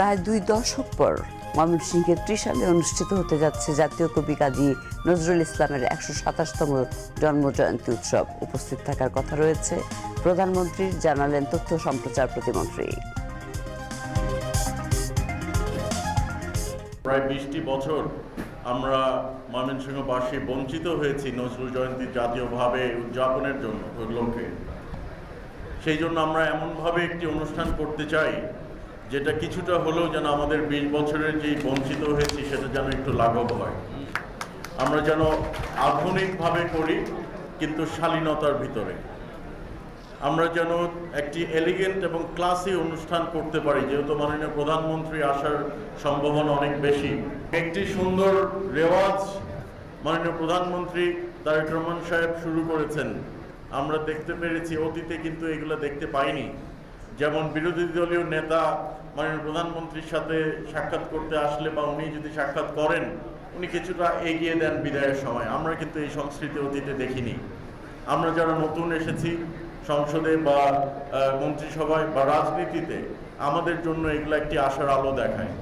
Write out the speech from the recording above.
প্রায় 2 দশক পর ময়মনসিংহের ত্রিশালে অনুষ্ঠিত হতে যাচ্ছে জাতীয় কবি কাজী নজরুল ইসলামের ১২৭তম জন্মজয়ন্তী উৎসব। উপস্থিত থাকার কথা রয়েছে প্রধানমন্ত্রীর, জানালেন তথ্য সম্প্রচার প্রতিমন্ত্রী। প্রায় 20টি বছর আমরা ময়মনসিংহবাসী বঞ্চিত হয়েছি নজরুল জয়ন্তী জাতীয়ভাবে উদযাপনের জন্য লক্ষ্যে। সেই জন্য আমরা এমনভাবে একটি অনুষ্ঠান করতে চাই যেটা কিছুটা হলেও যেন আমাদের 20 বছরের যে বঞ্চিত হয়েছি সেটা যেন একটু লাঘব হয়। আমরা যেন আধুনিকভাবে করি কিন্তু শালীনতার ভিতরে। আমরা যেন একটি এলিগেন্ট এবং ক্লাসি অনুষ্ঠান করতে পারি, যেহেতু মাননীয় প্রধানমন্ত্রী আসার সম্ভাবনা অনেক বেশি। একটি সুন্দর রেওয়াজ মাননীয় প্রধানমন্ত্রী তারেক রহমান সাহেব শুরু করেছেন, আমরা দেখতে পেরেছি। অতীতে কিন্তু এগুলো দেখতে পাইনি। যেমন বিরোধী দলীয় নেতা মাননীয় প্রধানমন্ত্রীর সাথে সাক্ষাৎ করতে আসলে বা উনি যদি সাক্ষাৎ করেন, উনি কিছুটা এগিয়ে দেন বিদায়ের সময়। আমরা কিন্তু এই সংস্কৃতি অতীতে দেখিনি। আমরা যারা নতুন এসেছি সংসদে বা মন্ত্রিসভায় বা রাজনীতিতে, আমাদের জন্য এগুলো একটি আশার আলো দেখায়।